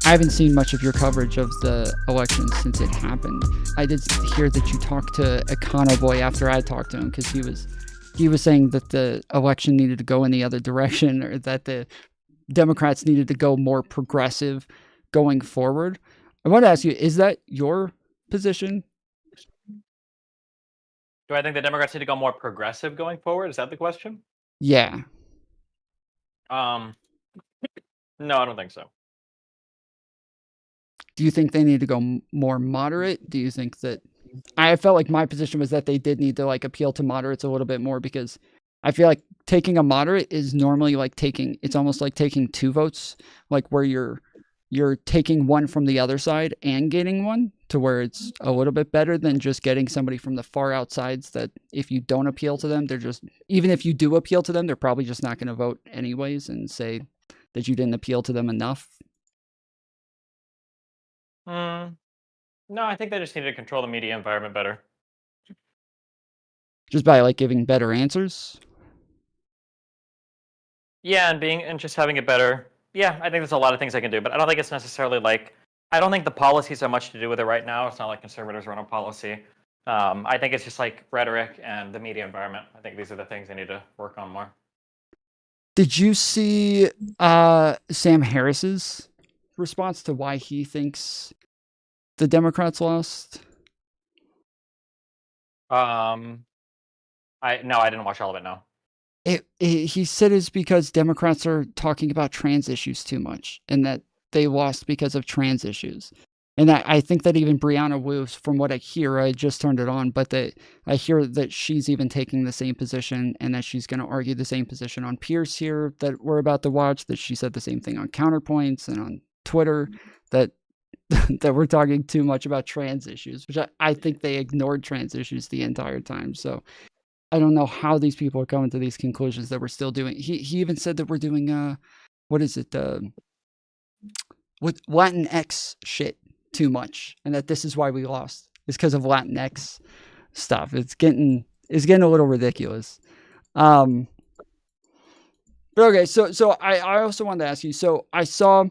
I haven't seen much of your coverage of the election since it happened. I did hear that you talked to Econo Boy after I talked to him, because he was saying that the election needed to go in the other direction, or that the Democrats needed to go more progressive going forward. I want to ask you, is that your position? Do I think the Democrats need to go more progressive going forward? Is that the question? Yeah. No, I don't think so. Do you think they need to go more moderate? Do you think that... I felt like my position was that they did need to like appeal to moderates a little bit more, because I feel like taking a moderate is normally like it's almost like taking 2 votes, like where you're taking one from the other side and getting one, to where it's a little bit better than just getting somebody from the far outsides that if you don't appeal to them, they're just, even if you do appeal to them, they're probably just not going to vote anyways and say that you didn't appeal to them enough. No, I think they just need to control the media environment better. Just by like giving better answers? Yeah, and just having it better. Yeah, I think there's a lot of things they can do, but I don't think it's necessarily like, I don't think the policies have much to do with it right now. It's not like conservatives run a policy. I think it's just like rhetoric and the media environment. I think these are the things they need to work on more. Did you see Sam Harris's response to why he thinks the Democrats lost? No, I didn't watch all of it. No. He said it's because Democrats are talking about trans issues too much, and that they lost because of trans issues. And I think that even Brianna Wu, from what I hear, I just turned it on, but that I hear that she's even taking the same position, and that she's going to argue the same position on Pierce here that we're about to watch, that she said the same thing on Counterpoints and on Twitter, that that we're talking too much about trans issues, which I think they ignored trans issues the entire time. So I don't know how these people are coming to these conclusions that we're still doing. He even said that we're doing what is it, with Latinx shit too much, and that this is why we lost. It's because of Latinx stuff. It's getting a little ridiculous. But okay, so I also wanted to ask you. So I saw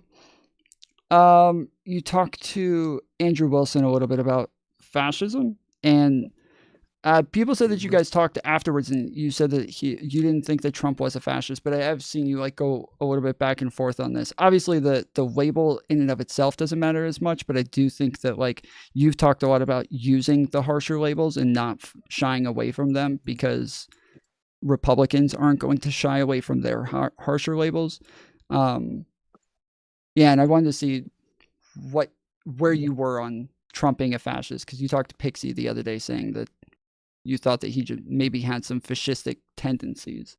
you talked to Andrew Wilson a little bit about fascism, and people said that you guys talked afterwards, and you said that you didn't think that Trump was a fascist, but I have seen you like go a little bit back and forth on this. Obviously, the label in and of itself doesn't matter as much, but I do think that like you've talked a lot about using the harsher labels and not shying away from them, because Republicans aren't going to shy away from their harsher labels. Yeah, and I wanted to see where you were on Trump being a fascist, because you talked to Pixie the other day saying that you thought that he maybe had some fascistic tendencies.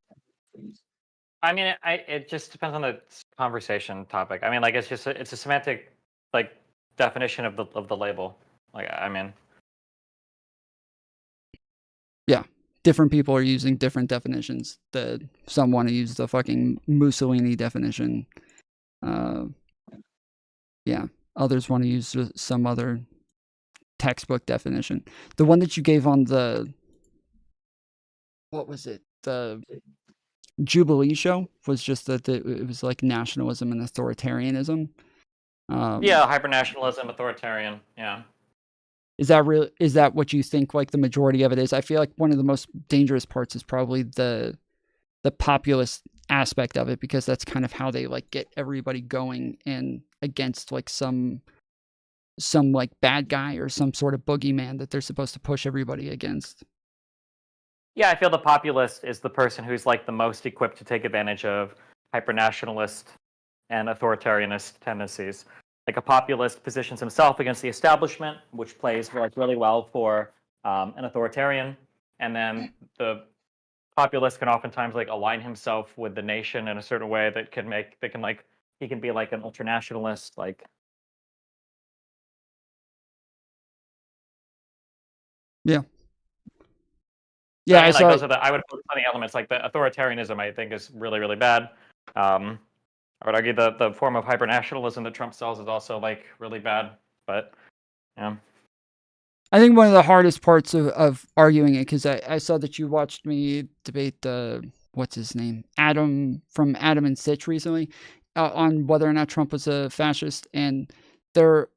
I mean, it just depends on the conversation topic. I mean, like it's a semantic like definition of the label. Like, I mean, yeah, different people are using different definitions. Some want to use the fucking Mussolini definition. Yeah, others want to use some other textbook definition. The one that you gave on what was it? The Jubilee show was just that it was like nationalism and authoritarianism. Yeah, hyper-nationalism, authoritarian. Yeah. Is that what you think like the majority of it is? I feel like one of the most dangerous parts is probably the populist aspect of it, because that's kind of how they like get everybody going and against like some like bad guy or some sort of boogeyman that they're supposed to push everybody against. Yeah, I feel the populist is the person who's like the most equipped to take advantage of hyper-nationalist and authoritarianist tendencies. Like a populist positions himself against the establishment, which plays like really well for an authoritarian, and then the populist can oftentimes like align himself with the nation in a certain way that he can be like an ultranationalist, like. Yeah. Yeah, I would focus on the elements. Like the authoritarianism, I think, is really, really bad. I would argue the form of hyper-nationalism that Trump sells is also like really bad. But yeah, I think one of the hardest parts of arguing it, because I saw that you watched me debate what's his name, Adam from Adam and Sitch recently. on whether or not Trump was a fascist, and they're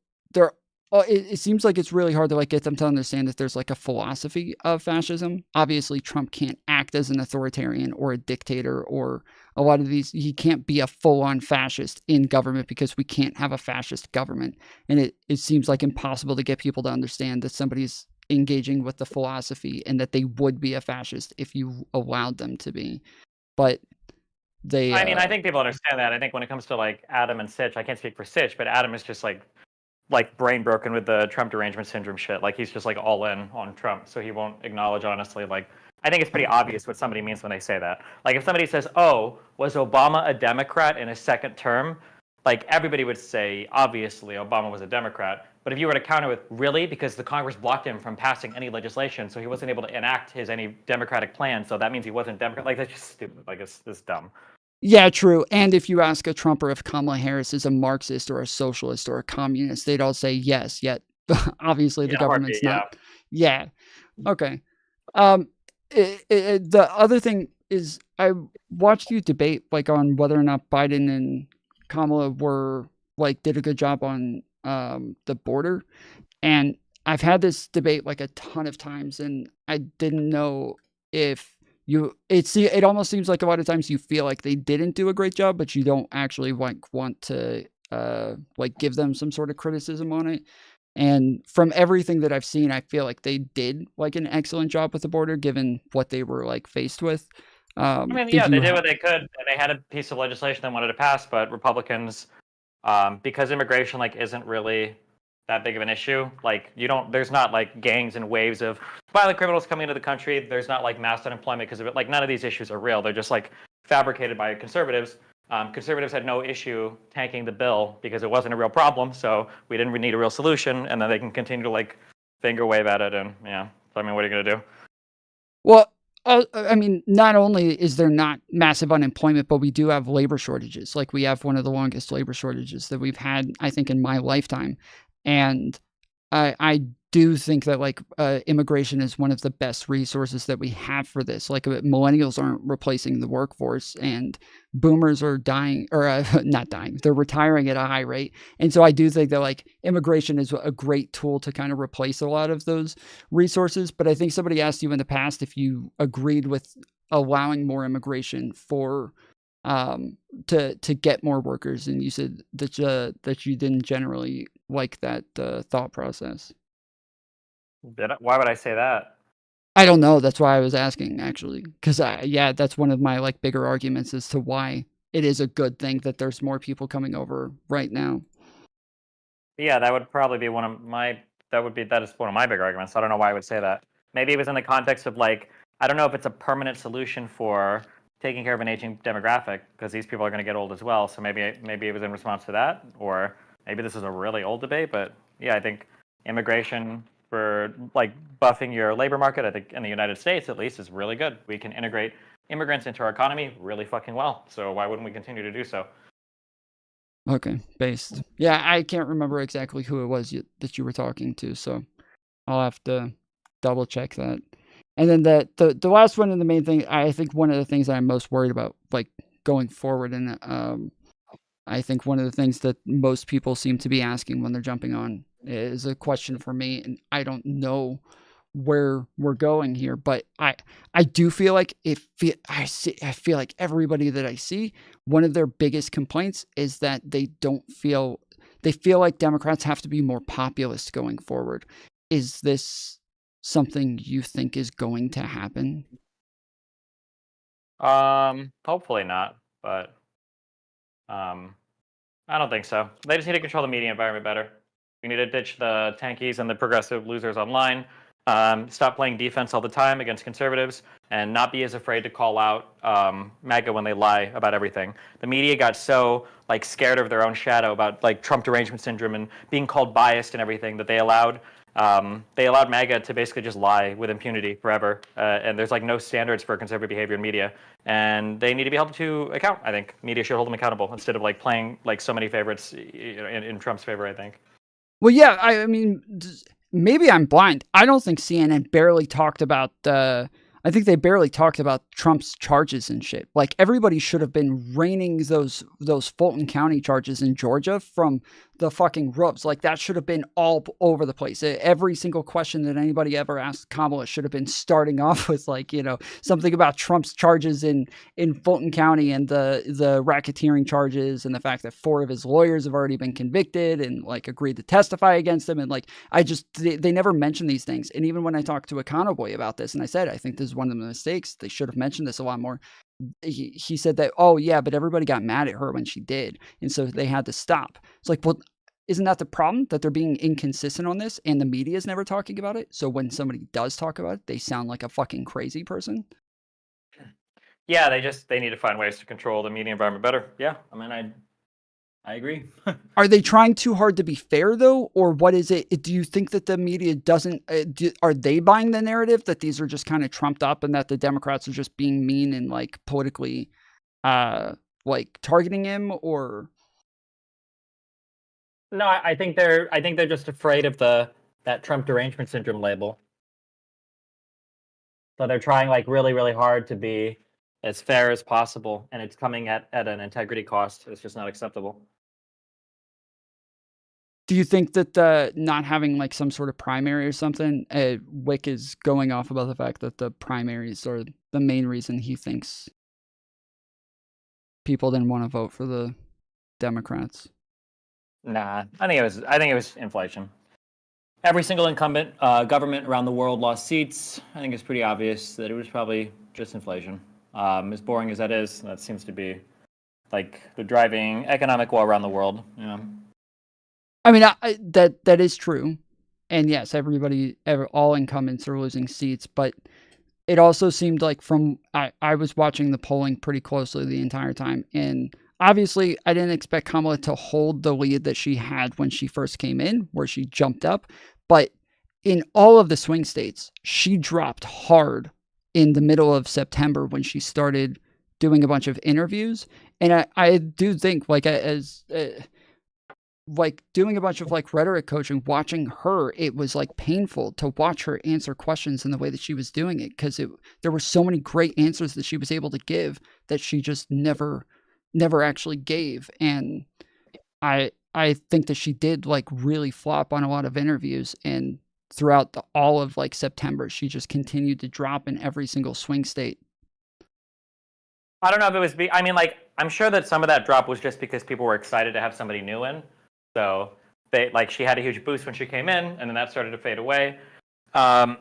it seems like it's really hard to like get them to understand that there's like a philosophy of fascism. Obviously, Trump can't act as an authoritarian or a dictator or a lot of these. He can't be a full-on fascist in government because we can't have a fascist government, and it seems like impossible to get people to understand that somebody's engaging with the philosophy and that they would be a fascist if you allowed them to be. But they I mean, I think people understand that. I think when it comes to like Adam and Sitch, I can't speak for Sitch, but Adam is just like brain broken with the Trump derangement syndrome shit. Like he's just like all in on Trump, so he won't acknowledge honestly. Like I think it's pretty obvious what somebody means when they say that. Like if somebody says, "Oh, was Obama a Democrat in his second term?" Like everybody would say, obviously Obama was a Democrat. But if you were to counter with, really, because the Congress blocked him from passing any legislation, so he wasn't able to enact his any Democratic plan, so that means he wasn't Democrat. Like that's just stupid. Like it's dumb. Yeah, true. And if you ask a Trumper if Kamala Harris is a Marxist or a socialist or a communist, they'd all say yes. Yet, obviously, the Yeah, government's heartbeat, not. Yeah. Okay. Um, the other thing is, I watched you debate like on whether or not Biden and Kamala were like did a good job on the border, and I've had this debate like a ton of times, and I didn't know if it almost seems like a lot of times you feel like they didn't do a great job, but you don't actually like want to like give them some sort of criticism on it. And from everything that I've seen, I feel like they did like an excellent job with the border, given what they were like faced with. I mean, Did yeah, they you? did what they could, and they had a piece of legislation they wanted to pass, but Republicans, because immigration like isn't really that big of an issue. Like you don't, there's not like gangs and waves of violent criminals coming into the country. There's not like mass unemployment because of it. Like none of these issues are real. They're just like fabricated by conservatives. Conservatives had no issue tanking the bill because it wasn't a real problem, so we didn't need a real solution, and then they can continue to like finger wave at it, and yeah. So, I mean, what are you gonna do? Well, I mean, not only is there not massive unemployment, but we do have labor shortages. Like we have one of the longest labor shortages that we've had, I think, in my lifetime. And I do think that like immigration is one of the best resources that we have for this. Like millennials aren't replacing the workforce, and boomers are dying or not dying. They're retiring at a high rate. And so I do think that like immigration is a great tool to kind of replace a lot of those resources. But I think somebody asked you in the past if you agreed with allowing more immigration for to get more workers, and you said that you didn't generally like that thought process. Why would I say that? I don't know. That's why I was asking, actually, because yeah, that's one of my like bigger arguments as to why it is a good thing that there's more people coming over right now. Yeah, that would probably be one of my. That is one of my big arguments. I don't know why I would say that. Maybe it was in the context of like I don't know if it's a permanent solution for taking care of an aging demographic because these people are going to get old as well. So maybe it was in response to that, or maybe this is a really old debate. But yeah, I think immigration for like buffing your labor market, I think in the United States at least, is really good. We can integrate immigrants into our economy really fucking well. So why wouldn't we continue to do so? Okay, based. Yeah, I can't remember exactly who it was that you were talking to, so I'll have to double check that. And then the last one and the main thing, I think one of the things I'm most worried about, like going forward, and I think one of the things that most people seem to be asking when they're jumping on is a question for me, and I don't know where we're going here, but I do feel like I feel like everybody that I see, one of their biggest complaints is that they feel like Democrats have to be more populist going forward. Is this something you think is going to happen? Hopefully not, but um, I don't think so. They just need to control the media environment better. We need to ditch the tankies and the progressive losers online. Stop playing defense all the time against conservatives, and not be as afraid to call out MAGA when they lie about everything. The media got so like scared of their own shadow about like Trump derangement syndrome and being called biased and everything that they allowed MAGA to basically just lie with impunity forever. And there's like no standards for conservative behavior in media, and they need to be held to account. I think media should hold them accountable instead of like playing like so many favorites in Trump's favor, I think. Well, yeah, I mean, maybe I'm blind. I don't think CNN barely talked about the I think they barely talked about Trump's charges and shit. Like, everybody should have been raining those Fulton County charges in Georgia from the fucking roofs. Like, that should have been all over the place. Every single question that anybody ever asked Kamala should have been starting off with, like, something about Trump's charges in Fulton County and the racketeering charges, and the fact that 4 of his lawyers have already been convicted and like agreed to testify against him. And like, they never mention these things. And even when I talked to Econo Boy about this, and I said, I think this is one of the mistakes, they should have mentioned this a lot more. He said that, oh yeah, but everybody got mad at her when she did, and so they had to stop. It's like, well, isn't that the problem, that they're being inconsistent on this and the media is never talking about it? So when somebody does talk about it, they sound like a fucking crazy person. Yeah, they need to find ways to control the media environment better. Yeah, I mean, I agree. Are they trying too hard to be fair, though? Or what is it? Do you think that the media doesn't, are they buying the narrative that these are just kind of trumped up and that the Democrats are just being mean and like politically, like targeting him? Or No, I think they're just afraid of that Trump derangement syndrome label. So they're trying like really, really hard to be as fair as possible, and it's coming at an integrity cost. It's just not acceptable. do you think that not having like some sort of primary or something, Wick is going off about the fact that the primaries are the main reason he thinks people didn't want to vote for the Democrats? Nah, I think it was inflation. Every single incumbent government around the world lost seats. I think it's pretty obvious that it was probably just inflation. As boring as that is, that seems to be like the driving economic war around the world. Yeah. I mean, that is true, and yes, all incumbents are losing seats, but it also seemed like I was watching the polling pretty closely the entire time, and obviously I didn't expect Kamala to hold the lead that she had when she first came in, where she jumped up, but in all of the swing states, she dropped hard in the middle of September when she started doing a bunch of interviews, and I do think like doing a bunch of like rhetoric coaching, watching her, it was like painful to watch her answer questions in the way that she was doing it, because there were so many great answers that she was able to give that she just never actually gave. And I think that she did like really flop on a lot of interviews, and throughout all of like September, she just continued to drop in every single swing state. I don't know if it was. I mean, like, I'm sure that some of that drop was just because people were excited to have somebody new in. So she had a huge boost when she came in, and then that started to fade away. I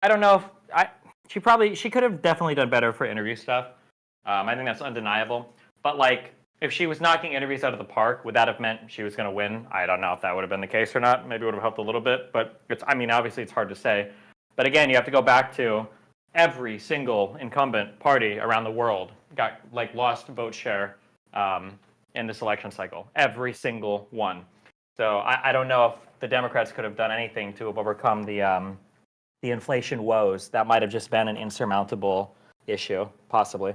don't know if she could have definitely done better for interview stuff. I think that's undeniable. But like, if she was knocking interviews out of the park, would that have meant she was going to win? I don't know if that would have been the case or not. Maybe it would have helped a little bit, but obviously it's hard to say. But again, you have to go back to every single incumbent party around the world got like lost vote share in this election cycle. Every single one. So I don't know if the Democrats could have done anything to have overcome the inflation woes. That might have just been an insurmountable issue, possibly.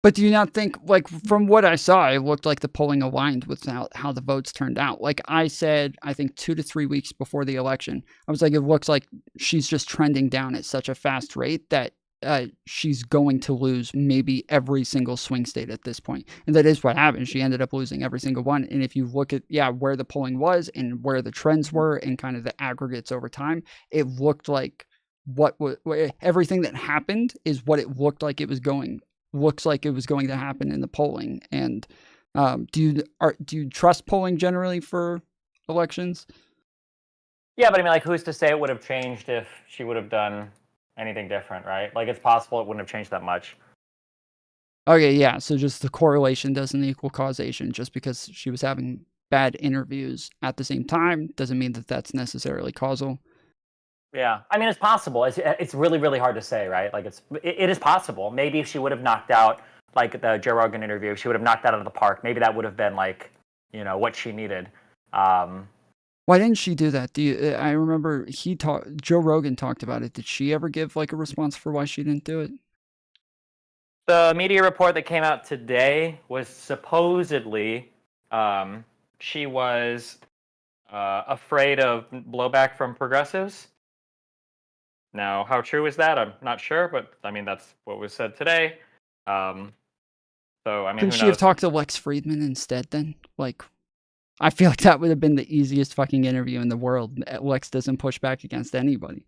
But do you not think, like, from what I saw, it looked like the polling aligned with how the votes turned out? Like I said, I think 2 to 3 weeks before the election, I was like, it looks like she's just trending down at such a fast rate that she's going to lose maybe every single swing state at this point. And that is what happened. She ended up losing every single one. And if you look at, where the polling was and where the trends were and kind of the aggregates over time, it looked like everything that happened is what it looked like it was going to happen in the polling. And do you trust polling generally for elections? Yeah, but I mean, like, who's to say it would have changed if she would have done anything different, right? Like, it's possible it wouldn't have changed that much. Okay, yeah. So just the correlation doesn't equal causation. Just because she was having bad interviews at the same time doesn't mean that that's necessarily causal. Yeah, I mean, it's possible. It's really, really hard to say, right? Like, it is possible. Maybe if she would have knocked out, like, the Joe Rogan interview, if she would have knocked that out of the park, maybe that would have been, like, what she needed. Why didn't she do that? I remember Joe Rogan talked about it. Did she ever give, like, a response for why she didn't do it? The media report that came out today was supposedly she was afraid of blowback from progressives. Now, how true is that? I'm not sure, but I mean that's what was said today. Um, so I mean, Couldn't who she have knows? talked to Lex Friedman instead then? Like, I feel like that would have been the easiest fucking interview in the world. Lex doesn't push back against anybody.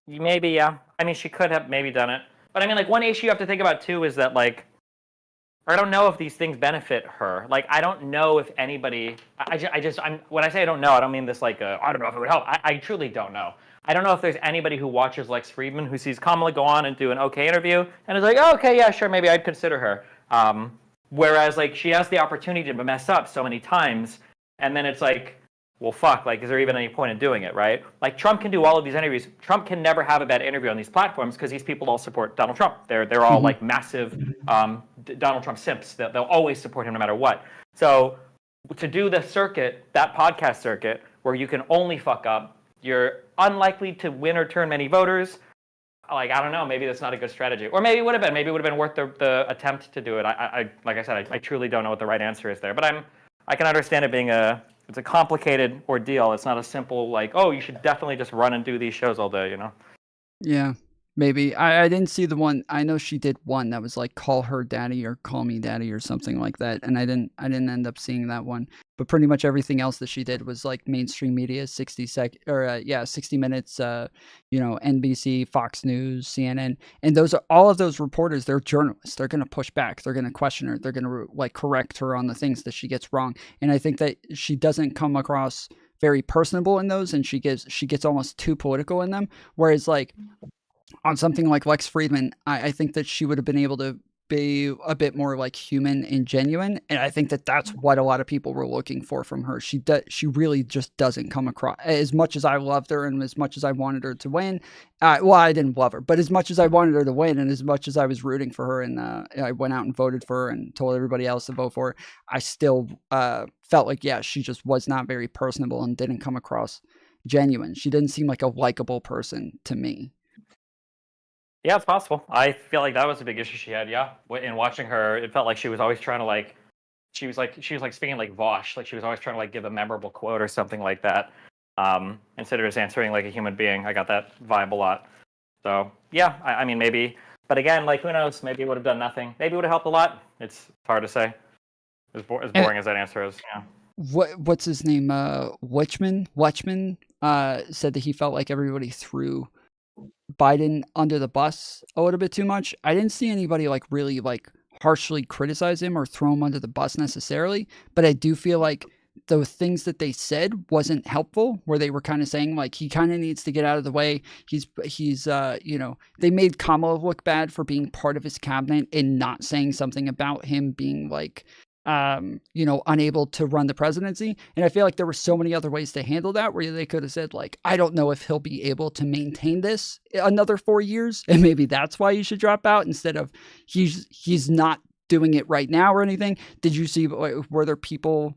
Maybe yeah. I mean, she could have maybe done it, but I mean, like one issue you have to think about too is that like I don't know if these things benefit her. Like, I don't know if anybody. I'm. When I say I don't know, I don't mean this like I don't know if it would help. I truly don't know. I don't know if there's anybody who watches Lex Friedman who sees Kamala go on and do an okay interview and is like, oh, okay, yeah, sure, maybe I'd consider her. Whereas like she has the opportunity to mess up so many times, and then it's like, well, fuck, like, is there even any point in doing it, right? Like, Trump can do all of these interviews. Trump can never have a bad interview on these platforms because these people all support Donald Trump. They're all like massive Donald Trump simps. They'll always support him no matter what. So to do the circuit, that podcast circuit, where you can only fuck up, you're unlikely to win or turn many voters. Like, I don't know, maybe that's not a good strategy. Or maybe it would have been. Maybe it would have been worth the attempt to do it. Like I said, I truly don't know what the right answer is there. But I can understand it being it's a complicated ordeal. It's not a simple like, oh, you should definitely just run and do these shows all day, you know? Yeah, maybe. I didn't see the one. I know she did one that was like "Call Her Daddy" or "Call Me Daddy" or something like that, and I didn't end up seeing that one. But pretty much everything else that she did was like mainstream media, 60 minutes. NBC, Fox News, CNN, and those are all of those reporters. They're journalists. They're going to push back. They're going to question her. They're going to like correct her on the things that she gets wrong. And I think that she doesn't come across very personable in those, and she gets almost too political in them. Whereas like on something like Lex Friedman, I think that she would have been able to be a bit more like human and genuine, and I think that that's what a lot of people were looking for from her. She really just doesn't come across as much as I loved her and as much as I wanted her to win. Well, I didn't love her, but as much as I wanted her to win, and as much as I was rooting for her, and I went out and voted for her and told everybody else to vote for her, I still felt like she just was not very personable and didn't come across genuine. She didn't seem like a likable person to me. Yeah, it's possible. I feel like that was a big issue she had. Yeah, in watching her, it felt like she was always trying to like, she was like speaking like Vosh, like she was always trying to like give a memorable quote or something like that, instead of just answering like a human being. I got that vibe a lot. So yeah, I mean maybe, but again, like who knows? Maybe it would have done nothing. Maybe it would have helped a lot. It's hard to say. As And boring as that answer is, yeah. what's his name? Watchman said that he felt like everybody threw Biden under the bus a little bit too much. I didn't see anybody like really like harshly criticize him or throw him under the bus necessarily, but I do feel like the things that they said wasn't helpful, where they were kind of saying like he kind of needs to get out of the way. They made Kamala look bad for being part of his cabinet and not saying something about him being like unable to run the presidency. And I feel like there were so many other ways to handle that, where they could have said like, I don't know if he'll be able to maintain this another 4 years, and maybe that's why you should drop out, instead of he's not doing it right now or anything. Did you see, were there people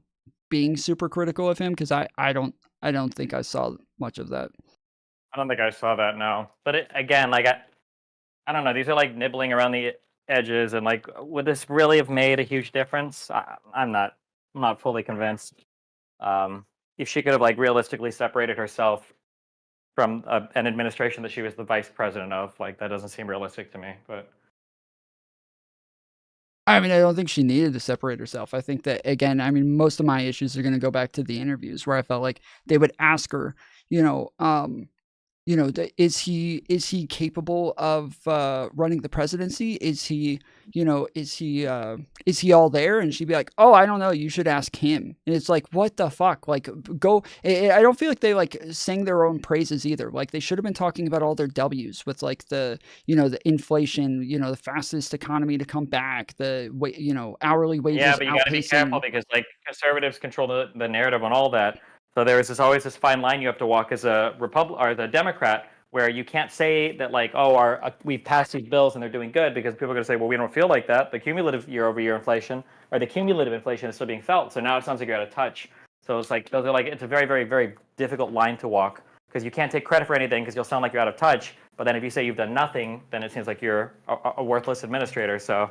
being super critical of him? Because I don't think I saw much of that. I don't think I saw that. No, but again, like I don't know. These are like nibbling around the edges, and like, would this really have made a huge difference? I'm not. I'm not fully convinced. If she could have like realistically separated herself from an administration that she was the vice president of, like that doesn't seem realistic to me. But I mean, I don't think she needed to separate herself. I think that, again, I mean, most of my issues are going to go back to the interviews, where I felt like they would ask her, you know, um, is he capable of running the presidency? Is he all there? And she'd be like, oh, I don't know. You should ask him. And it's like, what the fuck? Like, go. I don't feel like they like sang their own praises either. Like, they should have been talking about all their W's with like the inflation, the fastest economy to come back, hourly yeah, wages but you got to be careful outpacing. because like conservatives control the narrative on all that. So there is always this fine line you have to walk as a Republic or the Democrat, where you can't say that like, oh, we've passed these bills and they're doing good, because people are going to say, well, we don't feel like that. The cumulative year-over-year inflation or the cumulative inflation is still being felt. So now it sounds like you're out of touch. So it's like those are like, it's a very, very, very difficult line to walk, because you can't take credit for anything because you'll sound like you're out of touch. But then if you say you've done nothing, then it seems like you're a worthless administrator. So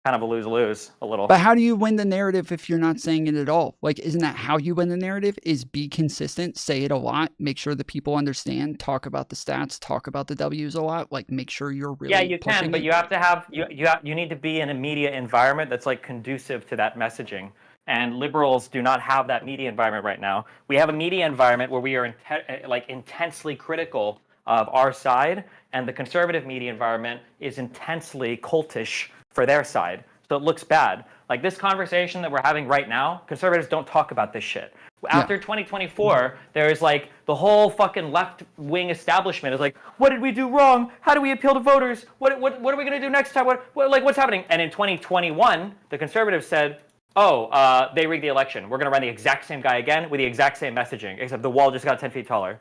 kind of a lose-lose a little. But how do you win the narrative if you're not saying it at all? Like, isn't that how you win the narrative? Is be consistent, say it a lot, make sure that people understand, talk about the stats, talk about the W's a lot, like make sure you're really Yeah, you pushing can, but it. you have to have you need to be in a media environment that's like conducive to that messaging. And liberals do not have that media environment right now. We have a media environment where we are intensely critical of our side, and the conservative media environment is intensely cultish for their side. So it looks bad. Like this conversation that we're having right now, conservatives don't talk about this shit. After 2024, there's like the whole fucking left-wing establishment is like, what did we do wrong? How do we appeal to voters? What are we going to do next time? What's happening? And in 2021, the conservatives said, oh, they rigged the election. We're going to run the exact same guy again with the exact same messaging, except the wall just got 10 feet taller.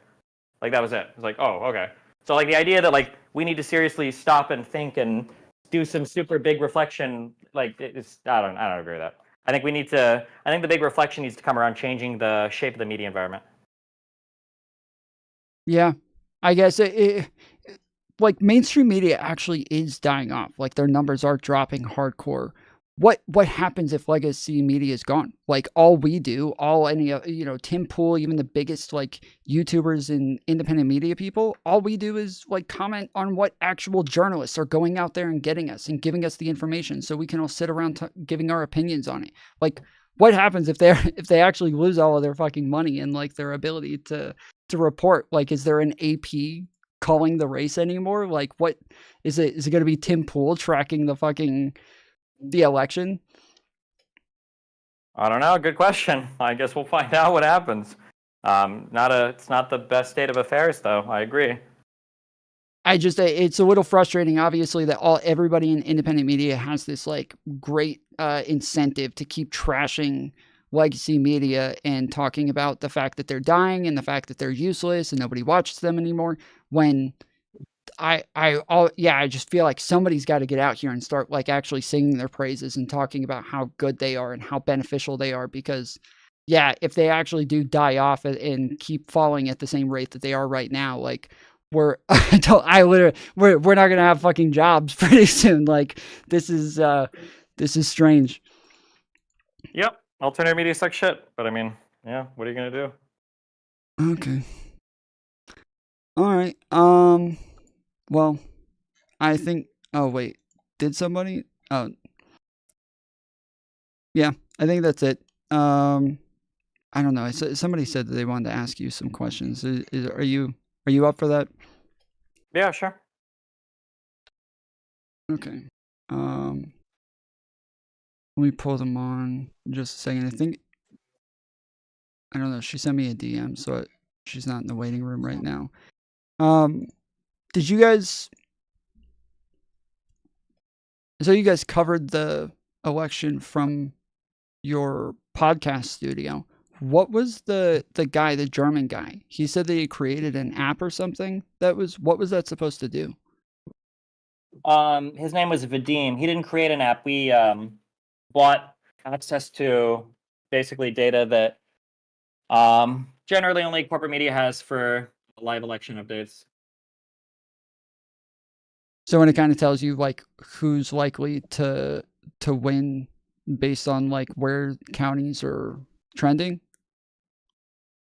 Like, that was it. It's like, oh, okay. So, like, the idea that, like, we need to seriously stop and think and do some super big reflection, like, I don't agree with that. I think the big reflection needs to come around changing the shape of the media environment. Yeah, I guess like mainstream media actually is dying off. Like their numbers are dropping hardcore. What happens if legacy media is gone? Like all we do, Tim Pool, even the biggest like YouTubers and independent media people, all we do is like comment on what actual journalists are going out there and getting us and giving us the information, so we can all sit around giving our opinions on it. Like, what happens if they actually lose all of their fucking money and like their ability to report? Like, is there an AP calling the race anymore? Like, what is it? Is it going to be Tim Pool tracking the election? I don't know. Good question. I guess we'll find out what happens. It's not the best state of affairs, though. I agree. It's a little frustrating, obviously, that everybody in independent media has this like great incentive to keep trashing legacy media and talking about the fact that they're dying and the fact that they're useless and nobody watches them anymore. When I just feel like somebody's got to get out here and start like actually singing their praises and talking about how good they are and how beneficial they are. Because if they actually do die off and keep falling at the same rate that they are right now, like we're not gonna have fucking jobs pretty soon. Like this is strange. Yep, alternative media sucks shit. But I mean, yeah, what are you gonna do? Okay. All right. Well, I think. Oh wait, did somebody? Oh, yeah. I think that's it. I don't know. Somebody said that they wanted to ask you some questions. Are you up for that? Yeah, sure. Okay. Let me pull them on just a second. I don't know. She sent me a DM, so she's not in the waiting room right now. Did you guys? So you guys covered the election from your podcast studio. What was the German guy? He said that he created an app or something. What was that supposed to do? His name was Vadim. He didn't create an app. We bought access to basically data that generally only corporate media has for live election updates. So when it kind of tells you like who's likely to win based on like where counties are trending?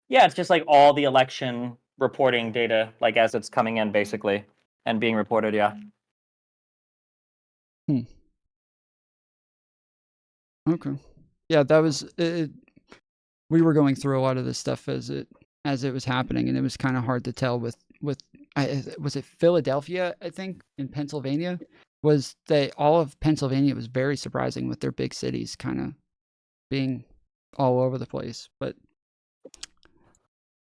Yeah, it's just like all the election reporting data, like as it's coming in basically and being reported, yeah. Okay. Yeah, that was it. We were going through a lot of this stuff as it was happening, and it was kind of hard to tell was it Philadelphia, I think, in Pennsylvania? All of Pennsylvania was very surprising with their big cities kind of being all over the place. But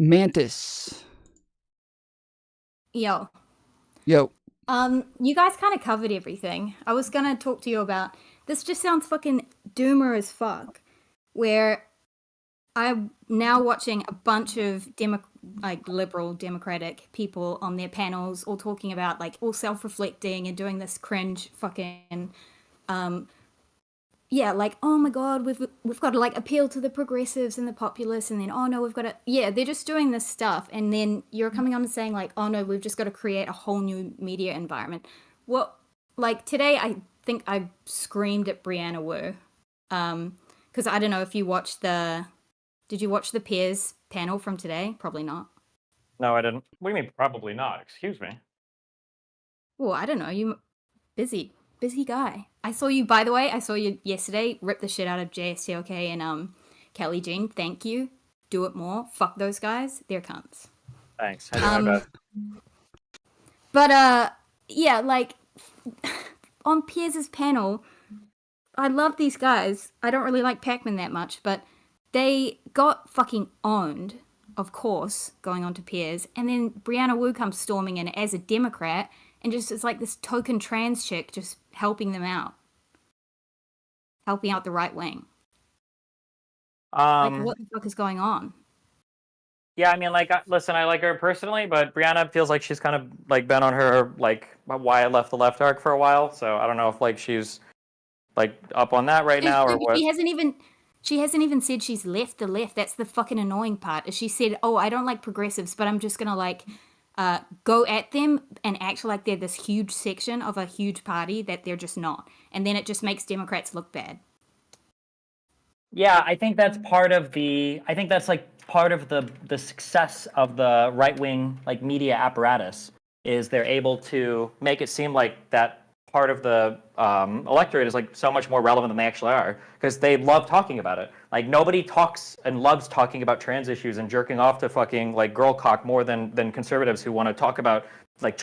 Mantis. Yo. You guys kind of covered everything. I was gonna talk to you about this. Just sounds fucking doomer as fuck. Where I'm now watching a bunch of liberal democratic people on their panels, all talking about like all self-reflecting and doing this cringe fucking like, oh my god, we've got to like appeal to the progressives and the populists, and then oh no, we've got to they're just doing this stuff, and then you're coming on and saying like, oh no, we've just got to create a whole new media environment. What, like today I think I screamed at Brianna Wu. Because I don't know if you watched did you watch the peers panel from today? Probably not. No, I didn't. What do you mean, probably not? Excuse me. Well, I don't know. You busy guy. By the way, I saw you yesterday rip the shit out of JSTOK and Kelly Jean. Thank you. Do it more. Fuck those guys. They're cunts. Thanks. I do my best. But yeah, like on Piers' panel, I love these guys. I don't really like Pac-Man that much, but they got fucking owned, of course, going on to Piers, and then Brianna Wu comes storming in as a Democrat, and just it's like this token trans chick just helping them out. Helping out the right wing. Like, what the fuck is going on? Yeah, I mean, like, listen, I like her personally, but Brianna feels like she's kind of, like, been on her, like, why I left the left arc for a while, so I don't know if, like, she's, like, up on that right now or what. She hasn't even said she's left the left. That's the fucking annoying part. Is she said, oh, I don't like progressives, but I'm just gonna, like, go at them and act like they're this huge section of a huge party that they're just not. And then it just makes Democrats look bad. Yeah, I think that's part of the success of the right-wing, like, media apparatus is they're able to make it seem like that part of the electorate is, like, so much more relevant than they actually are because they love talking about it. Like, nobody talks and loves talking about trans issues and jerking off to fucking, like, girl cock more than conservatives who want to talk about, like,